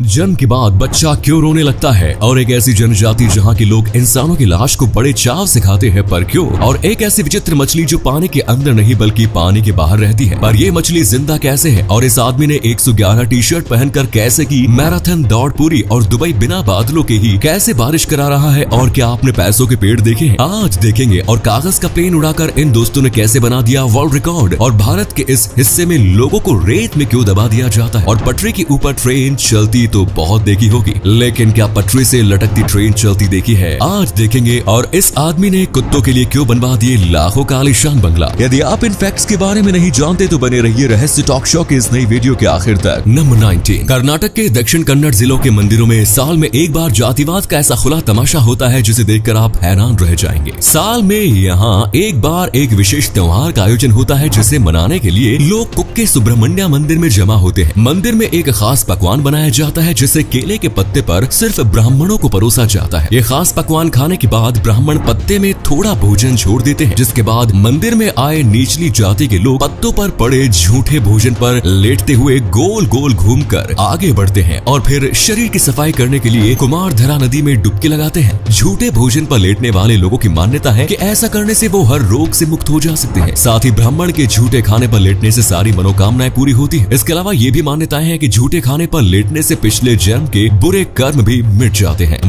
जन्म के बाद बच्चा क्यों रोने लगता है और एक ऐसी जनजाति जहाँ के लोग इंसानों की लाश को बड़े चाव से खाते हैं पर क्यों, और एक ऐसी विचित्र मछली जो पानी के अंदर नहीं बल्कि पानी के बाहर रहती है पर ये मछली जिंदा कैसे है, और इस आदमी ने 111 टी शर्ट पहनकर कैसे की मैराथन दौड़ पूरी, और दुबई बिना बादलों के ही कैसे बारिश करा रहा है, और क्या आपने पैसों के पेड़ देखे हैं? आज देखेंगे। और कागज का प्लेन उड़ाकर इन दोस्तों ने कैसे बना दिया वर्ल्ड रिकॉर्ड, और भारत के इस हिस्से में लोगों को रेत में क्यों दबा दिया जाता है, और पटरी के ऊपर ट्रेन चलती तो बहुत देखी होगी, लेकिन क्या पटरी से लटकती ट्रेन चलती देखी है? आज देखेंगे। और इस आदमी ने कुत्तों के लिए क्यों बनवा दिए लाखों का आलीशान बंगला। यदि आप इन फैक्ट्स के बारे में नहीं जानते तो बने रहिए रहस्य टॉक शो के इस नई वीडियो के आखिर तक। नंबर 19। कर्नाटक के दक्षिण कन्नड़ जिलों के मंदिरों में साल में एक बार जातिवाद का ऐसा खुला तमाशा होता है जिसे देखकर आप हैरान रह जाएंगे। साल में यहाँ एक बार एक विशेष त्योहार का आयोजन होता है जिसे मनाने के लिए लोग कुक्के सुब्रमण्य मंदिर में जमा होते हैं। मंदिर में एक खास पकवान बनाया जाता है जिसे केले के पत्ते पर सिर्फ ब्राह्मणों को परोसा जाता है। ये खास पकवान खाने के बाद ब्राह्मण पत्ते में थोड़ा भोजन छोड़ देते हैं, जिसके बाद मंदिर में आए निचली जाति के लोग पत्तों पर पड़े झूठे भोजन पर लेटते हुए गोल गोल घूमकर आगे बढ़ते हैं और फिर शरीर की सफाई करने के लिए कुमारधरा नदी में डुबकी लगाते हैं। झूठे भोजन पर लेटने वाले लोगों की मान्यता है कि ऐसा करने से वो हर रोग से मुक्त हो जा सकते हैं। साथ ही ब्राह्मण के झूठे खाने पर लेटने से सारी मनोकामनाएं पूरी होती है। इसके अलावा ये भी मान्यताएं हैं कि झूठे खाने पर लेटने से पिछले जन्म के बुरे कर्म भी मिट जाते हैं।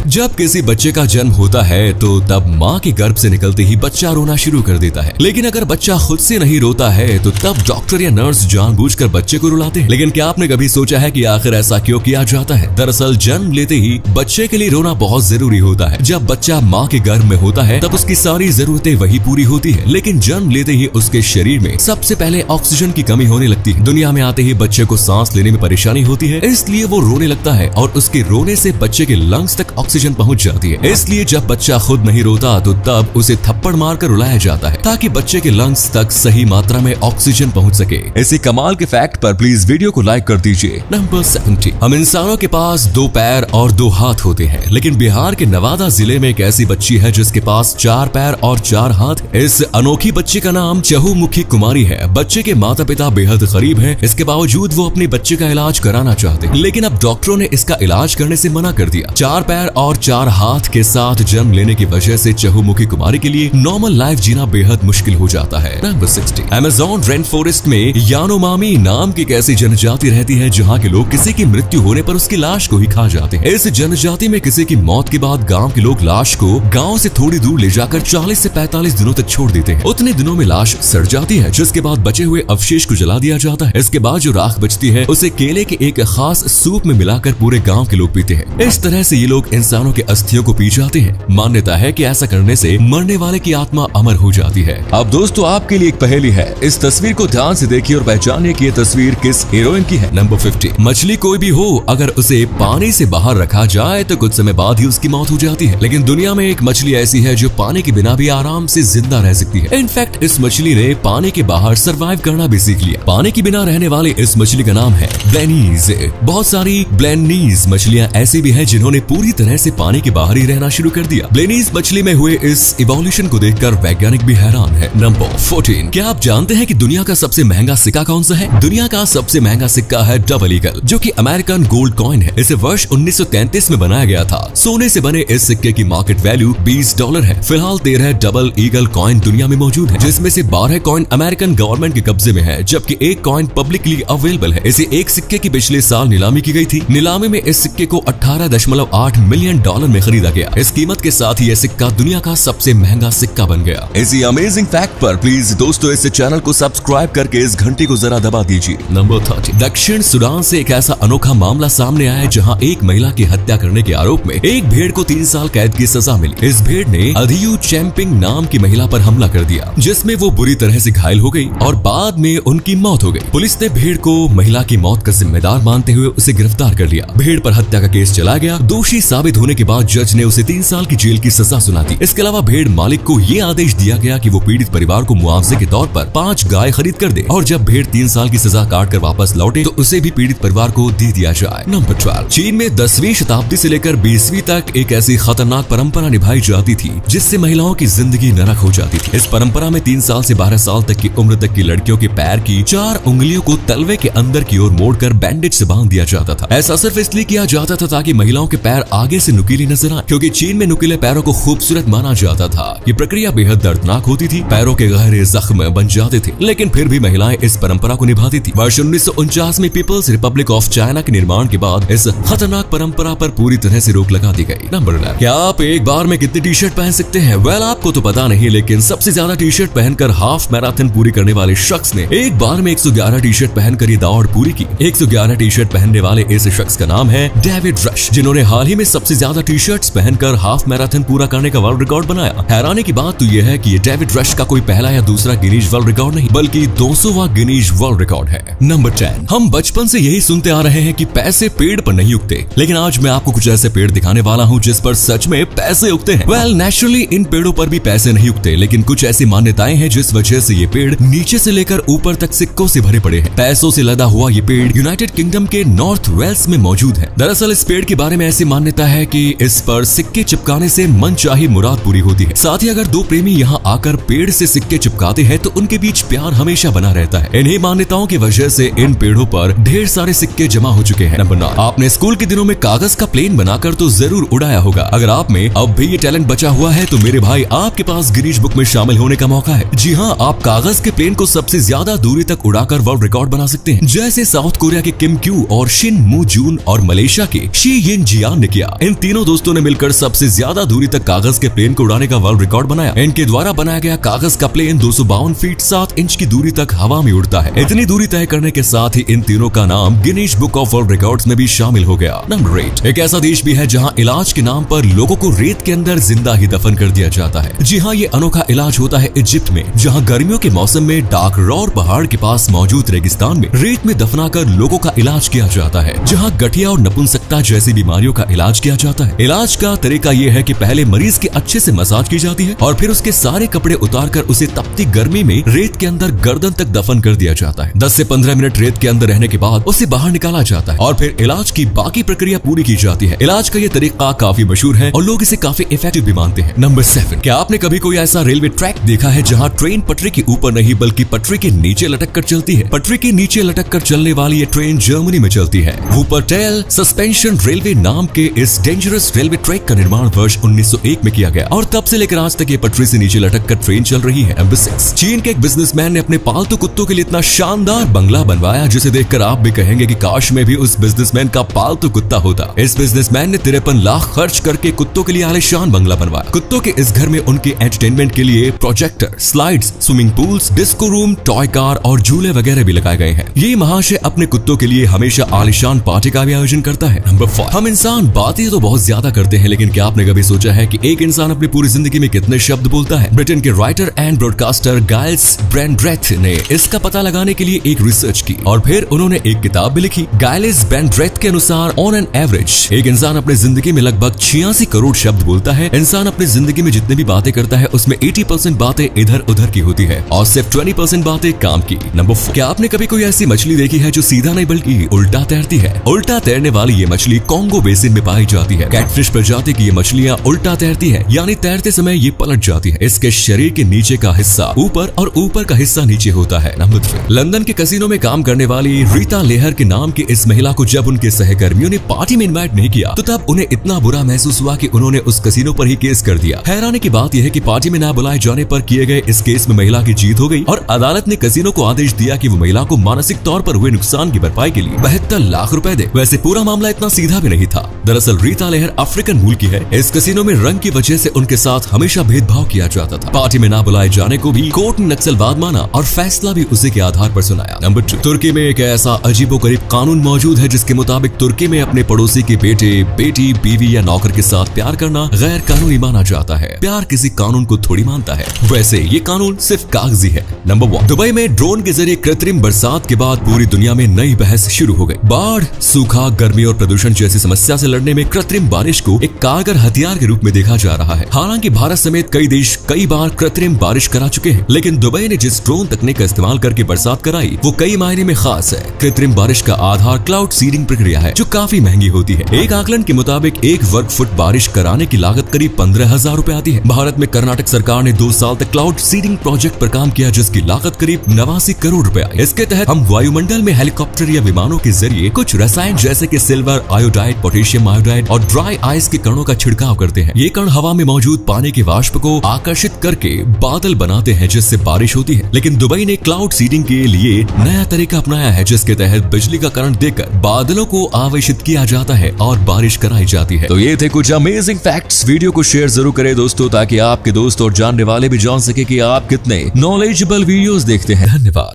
जब किसी बच्चे का जन्म होता है तो तब माँ के गर्भ से निकलते ही बच्चा रोना शुरू कर देता है, लेकिन अगर बच्चा खुद से नहीं रोता है तो तब डॉक्टर या नर्स जानबूझकर बच्चे को रुलाते हैं। लेकिन क्या आपने कभी सोचा है कि आखिर ऐसा क्यों किया जाता है? दरअसल जन्म लेते ही बच्चे के लिए रोना बहुत जरूरी होता है। जब बच्चा माँ के गर्भ में होता है तब उसकी सारी जरूरतें वही पूरी होती है, लेकिन जन्म लेते ही उसके शरीर में सबसे पहले ऑक्सीजन की कमी होने लगती है। दुनिया में आते ही बच्चे को सांस लेने में परेशानी होती है, इसलिए वो रोने लगता है और उसके रोने से बच्चे के लंग्स तक ऑक्सीजन पहुंच जाती है। इसलिए जब बच्चा खुद नहीं रोता तो तब उसे थप्पड़ मारकर रुलाया जाता है ताकि बच्चे के लंग्स तक सही मात्रा में ऑक्सीजन पहुंच सके। इसी कमाल के फैक्ट पर प्लीज वीडियो को लाइक कर दीजिए। नंबर 70। हम इंसानों के पास 2 पैर और 2 हाथ होते हैं, लेकिन बिहार के नवादा जिले में एक ऐसी बच्ची है जिसके पास 4 पैर और 4 हाथ। इस अनोखी बच्ची का नाम चहुमुखी कुमारी है। बच्चे के माता पिता बेहद गरीब हैं, इसके बावजूद वो अपने बच्चे का इलाज कराना चाहते हैं, लेकिन अब डॉक्टरों ने इसका इलाज करने से मना कर दिया। 4 पैर और 4 हाथ के साथ जन्म लेने की वजह से चहुमुखी कुमारी के लिए नॉर्मल लाइफ जीना बेहद मुश्किल हो जाता है। नंबर 60। अमेज़न रेन फॉरेस्ट में यानोमामी नाम की एक ऐसी जनजाति रहती है जहाँ के लोग किसी की मृत्यु होने पर उसकी लाश को ही खा जाते हैं। इस जनजाति में किसी की मौत के बाद गाँव के लोग लाश को गाँव से थोड़ी दूर ले जाकर 40 से 45 दिनों तक छोड़ देते हैं। उतने दिनों में लाश सड़ जाती है, जिसके बाद बचे हुए अवशेष को जला दिया जाता है। इसके बाद जो राख बचती है उसे केले के एक खास सूप में मिलाकर पूरे गाँव के लोग पीते हैं। इस तरह से ये लोग इंसानों के अस्थियों को पी जाते हैं। मान्यता है कि ऐसा करने से मरने वाले की आत्मा अमर हो जाती है। अब दोस्तों आपके लिए एक पहेली है, इस तस्वीर को ध्यान से देखिए और पहचानिए कि ये तस्वीर किस हीरोइन की है। नंबर 50। मछली कोई भी हो, अगर उसे पानी से बाहर रखा जाए तो कुछ समय बाद ही उसकी मौत हो जाती है, लेकिन दुनिया में एक मछली ऐसी है जो पानी के बिना भी आराम से जिंदा रह सकती है। इनफैक्ट इस मछली ने पानी के बाहर सर्वाइव करना भी सीख लिया। पानी के बिना रहने वाले इस मछली का नाम है ब्लेनीज। बहुत सारी ब्लेनीज मछलियां ऐसी भी है जिन्होंने पूरी तरह से पानी के बाहर ही रहना शुरू कर दिया। ब्लेनीज मछली में हुए इस इवोल्यूशन को देखकर वैज्ञानिक भी हैरान है। नंबर 14। क्या आप जानते हैं कि दुनिया का सबसे महंगा सिक्का कौन सा है? दुनिया का सबसे महंगा सिक्का है डबल ईगल, जो कि अमेरिकन गोल्ड कॉइन है। इसे वर्ष 1933 में बनाया गया था। सोने से बने इस सिक्के की मार्केट वैल्यू $20 है। फिलहाल 13 डबल ईगल कॉइन दुनिया में मौजूद है, जिसमें से 12 कॉइन अमेरिकन गवर्नमेंट के कब्जे में है, जबकि 1 कॉइन पब्लिकली अवेलेबल है। इसे एक सिक्के की पिछले साल नीलामी की गई थी। नीलामी में इस सिक्के को $18.8 मिलियन में खरीदा गया। इस कीमत के साथ ही यह सिक्का दुनिया का सबसे महंगा सिक्का बन गया। इसी अमेजिंग फैक्ट पर प्लीज दोस्तों इस चैनल को सब्सक्राइब करके इस घंटी को जरा दबा दीजिए। नंबर 30। दक्षिण सूडान से एक ऐसा अनोखा मामला सामने आया है जहां एक महिला की हत्या करने के आरोप में एक भेड़ को 3 साल कैद की सजा मिली। इस भेड़ ने अधियू चैंपिंग नाम की महिला पर हमला कर दिया, जिसमें वो बुरी तरह से घायल हो गई और बाद में उनकी मौत हो गई। पुलिस ने भेड़ को महिला की मौत का जिम्मेदार मानते हुए उसे गिरफ्तार कर लिया। भेड़ पर हत्या का केस चला गया। दोषी साबित होने के बाद जज ने उसे 3 साल की जेल की सजा सुना दी। इसके अलावा भेड़ मालिक को ये आदेश दिया गया कि वो पीड़ित परिवार को मुआवजे के तौर पर 5 गाय खरीद कर दे, और जब भेड़ 3 साल की सजा काट कर वापस लौटे तो उसे भी पीड़ित परिवार को दे दिया जाए। नंबर 12। चीन में 10वीं शताब्दी से लेकर 20वीं तक एक ऐसी खतरनाक परंपरा निभाई जाती थी जिससे महिलाओं की जिंदगी नरक हो जाती थी। इस परंपरा में 3 साल से 12 साल तक की उम्र तक की लड़कियों के पैर की 4 उंगलियों को तलवे के अंदर की ओर मोड़कर बैंडेज से बांध दिया जाता जाता था। ऐसा सिर्फ इसलिए किया जाता था ताकि महिलाओं के पैर आगे से नुकीले नजर आए, क्योंकि चीन में नुकीले पैरों को खूबसूरत माना जाता था। ये प्रक्रिया बेहद दर्दनाक होती थी, पैरों के गहरे जख्म बन जाते थे, लेकिन फिर भी महिलाएं इस परंपरा को निभाती थी। वर्ष 1949 में पीपल्स रिपब्लिक ऑफ चाइना के निर्माण के बाद इस खतरनाक परंपरा पर पूरी तरह से रोक लगा दी गई। नंबर 11, क्या आप एक बार में कितनी टी शर्ट पहन सकते हैं? वेल, आपको तो पता नहीं, लेकिन सबसे ज्यादा टी शर्ट पहनकर हाफ मैराथन पूरी करने वाले शख्स ने एक बार में 111 टी शर्ट पहनकर ये दौड़ पूरी की। 111 टी शर्ट पहनने वाले इस शख्स का नाम है डेविड रश, जिन्होंने हाल ही में सबसे ज्यादा टी शर्ट्स पहनकर हाफ मैराथन पूरा करने का वर्ल्ड रिकॉर्ड बनाया। हैरानी की बात तो यह है कि ये डेविड रश का कोई पहला या दूसरा गिनीज वर्ल्ड रिकॉर्ड नहीं, बल्कि 200वां गिनीज वर्ल्ड रिकॉर्ड है। नंबर 10, हम बचपन से यही सुनते आ रहे हैं कि पैसे पेड़ पर नहीं उगते, लेकिन आज मैं आपको कुछ ऐसे पेड़ दिखाने वाला हूँ जिस पर सच में पैसे उगते हैं। वेल, नेचुरली इन पेड़ों पर भी पैसे नहीं उगते, लेकिन कुछ ऐसी मान्यताएं हैं जिस वजह से ये पेड़ नीचे से लेकर ऊपर तक सिक्कों से भरे पड़े हैं। पैसों से लदा हुआ ये पेड़ यूनाइटेड किंगडम के नॉर्थ वेल्स में मौजूद है। दरअसल इस पेड़ के बारे में ऐसी मान्यता है कि इस पर सिक्के चिपकाने से मनचाही मुराद पूरी होती है। साथ ही अगर दो प्रेमी यहाँ आकर पेड़ से सिक्के चिपकाते हैं तो उनके बीच प्यार हमेशा बना रहता है। इन्हीं मान्यताओं की वजह से इन पेड़ों पर ढेर सारे सिक्के जमा हो चुके हैं। नंबर 9, आपने स्कूल के दिनों में कागज का प्लेन बनाकर तो जरूर उड़ाया होगा। अगर आप में अब भी ये टैलेंट बचा हुआ है तो मेरे भाई आपके पास गिनीज बुक में शामिल होने का मौका है। जी हाँ, आप कागज के प्लेन को सबसे ज्यादा दूरी तक उड़ाकर वर्ल्ड रिकॉर्ड बना सकते हैं, जैसे साउथ कोरिया के किम क्यू और शिन मू जून और मलेशिया के शी यिन जियान ने किया। इन तीनों दोस्तों ने मिलकर सबसे ज्यादा दूरी तक कागज के प्लेन को उड़ाने का वर्ल्ड रिकॉर्ड बनाया। इनके द्वारा बनाया गया कागज का प्लेन 252 फीट 7 इंच की दूरी तक हवा में उड़ता है। इतनी दूरी तय करने के साथ ही इन तीनों का नाम Guinness book of world records में भी शामिल हो गया। नंबर 8, एक ऐसा देश भी है जहां इलाज के नाम पर लोगों को रेत के अंदर जिंदा ही दफन कर दिया जाता है। जी हाँ, ये अनोखा इलाज होता है इजिप्ट में, जहां गर्मियों के मौसम में डार्क रॉर पहाड़ के पास मौजूद रेगिस्तान में रेत में दफनाकर लोगों का इलाज किया जाता है, जहां गठिया और नपुंसकता जैसी बीमारियों का इलाज किया जाता है। इलाज का तरीका ये है कि पहले मरीज की अच्छे से मसाज की जाती है और फिर उसके सारे कपड़े उतारकर उसे तपती गर्मी में रेत के अंदर गर्दन तक दफन कर दिया जाता है। 10 से 15 मिनट रेत के अंदर रहने के बाद उसे बाहर निकाला जाता है और फिर इलाज की बाकी प्रक्रिया पूरी की जाती है। इलाज का ये तरीका काफी मशहूर है और लोग इसे काफी इफेक्टिव भी मानते हैं। नंबर 7, क्या आपने कभी कोई ऐसा रेलवे ट्रैक देखा है जहां ट्रेन पटरी के ऊपर नहीं बल्कि पटरी के नीचे लटक कर चलती है? पटरी के नीचे लटक कर चलने वाली ये ट्रेन जर्मनी में चलती है। वुपरटेल सस्पेंशन रेलवे नाम के इस डेंजरस रेलवे ट्रैक का निर्माण वर्ष 1901 में किया गया और तब से लेकर आज तक ये पटरी से नीचे लटक कर ट्रेन चल रही है। नंबर 6, चीन के एक बिजनेसमैन ने अपने पालतू कुत्तों के लिए इतना शानदार बंगला बनवाया जिसे देखकर आप भी कहेंगे कि काश में भी उस बिजनेसमैन का पालतू कुत्ता होता। इस बिजनेसमैन ने 53 लाख खर्च करके कुत्तों के लिए आलीशान बंगला बनवाया। कुत्तों के इस घर में उनके एंटरटेनमेंट के लिए projector, slides, swimming pools, disco room, toy car और झूले वगैरह भी लगाए गए हैं। ये महाशय अपने कुत्तों के लिए हमेशा आलीशान पार्टी का भी आयोजन करता है। नंबर 4, हम इंसान बातें तो बहुत ज्यादा करते हैं, लेकिन क्या आपने कभी सोचा है कि एक इंसान अपनी पूरी जिंदगी में कितने शब्द बोलता है? ब्रिटेन के राइटर एंड ब्रॉडकास्टर गाइल्स ब्रेंड्रेथ ने इसका पता लगाने के लिए एक रिसर्च की और फिर उन्होंने एक किताब भी लिखी। गाइल्स ब्रेंड्रेथ के अनुसार ऑन एन एवरेज एक इंसान अपनी जिंदगी में लगभग 86 करोड़ शब्द बोलता है। इंसान अपनी जिंदगी में जितने भी बातें करता है उसमें 80% बातें इधर उधर की होती है और सिर्फ 20% बातें काम की। नंबर 4, क्या आपने कभी कोई ऐसी मछली देखी है जो सीधा नहीं बल्कि उल्टा तैरती है? उल्टा तैरने वाली ये मछली कॉन्गो बेसिन में पाई जाती है। कैटफिश प्रजाति की ये मछलियां उल्टा तैरती है, यानी तैरते समय ये पलट जाती है। इसके शरीर के नीचे का हिस्सा ऊपर और ऊपर का हिस्सा नीचे होता है। नंबर 3, लंदन के कैसीनो में काम करने वाली रीता लेहर के नाम की इस महिला को जब उनके सहकर्मियों ने पार्टी में इनवाइट नहीं किया तो तब उन्हें इतना बुरा महसूस हुआ कि उन्होंने उस कैसीनो पर ही केस कर दिया। हैरानी की बात यह है कि पार्टी में ना बुलाए जाने पर किए गए इस केस में महिला की जीत हो गई और अदालत ने कैसीनो को आदेश दिया कि वो महिला को मानसिक तौर पर हुए नुकसान की भरपाई के लिए 72 लाख रुपए दे। वैसे पूरा मामला इतना सीधा भी नहीं था। दरअसल रीता लेहर अफ्रीकन मूल की है। इस कैसीनो में रंग की वजह से उनके साथ हमेशा भेदभाव किया जाता था। पार्टी में ना बुलाए जाने को भी कोर्ट ने नक्सलवाद माना और फैसला भी उसी के आधार पर सुनाया। नंबर 2, तुर्की में एक ऐसा अजीबोगरीब कानून मौजूद है जिसके मुताबिक तुर्की में अपने पड़ोसी के बेटे, बेटी, बीवी या नौकर के साथ प्यार करना गैर कानूनी माना जाता है। प्यार किसी कानून को थोड़ी मानता है, वैसे ये कानून सिर्फ कागजी है। नंबर 1, दुबई में ड्रोन के जरिए कृत्रिम बरसात के बाद पूरी दुनिया में नई बहस शुरू हो गई। बाढ़, सूखा, गर्मी और प्रदूषण जैसी समस्या से लड़ने में कृत्रिम बारिश को एक कारगर हथियार के रूप में देखा जा रहा है। हालांकि भारत समेत कई देश कई बार कृत्रिम बारिश करा चुके हैं, लेकिन दुबई ने जिस ड्रोन तकनीक का इस्तेमाल करके बरसात कराई वो कई मायने में खास है। कृत्रिम बारिश का आधार क्लाउड सीडिंग प्रक्रिया है जो काफी महंगी होती है। एक आकलन के मुताबिक 1 वर्ग फुट बारिश कराने की लागत करीब 15,000 रुपए आती है। भारत में कर्नाटक सरकार ने 2 साल तक क्लाउड सीडिंग प्रोजेक्ट पर काम किया जिसकी लागत करीब 89 करोड़ रुपए आई। इसके तहत हम वायुमंडल में हेलीकॉप्टर या विमानों के जरिए कुछ रसायन जैसे कि सिल्वर आयोडाइड, पोटेशियम आयोडाइड और ड्राई आइस के कणों का छिड़काव करते हैं। ये कण हवा में मौजूद पानी के वाष्प को आकर्षित करके बादल बनाते हैं, जिससे बारिश होती है। लेकिन दुबई ने क्लाउड सीडिंग के लिए नया तरीका अपनाया है, जिसके तहत बिजली का करंट देकर बादलों को आवेशित किया जाता है और बारिश कराई जाती है। तो ये थे कुछ अमेजिंग फैक्ट्स। वीडियो को शेयर जरूर करें दोस्तों, ताकि आपके दोस्त और जानने वाले भी जान सके कि आप कितने नॉलेजेबल वीडियोस देखते हैं। धन्यवाद।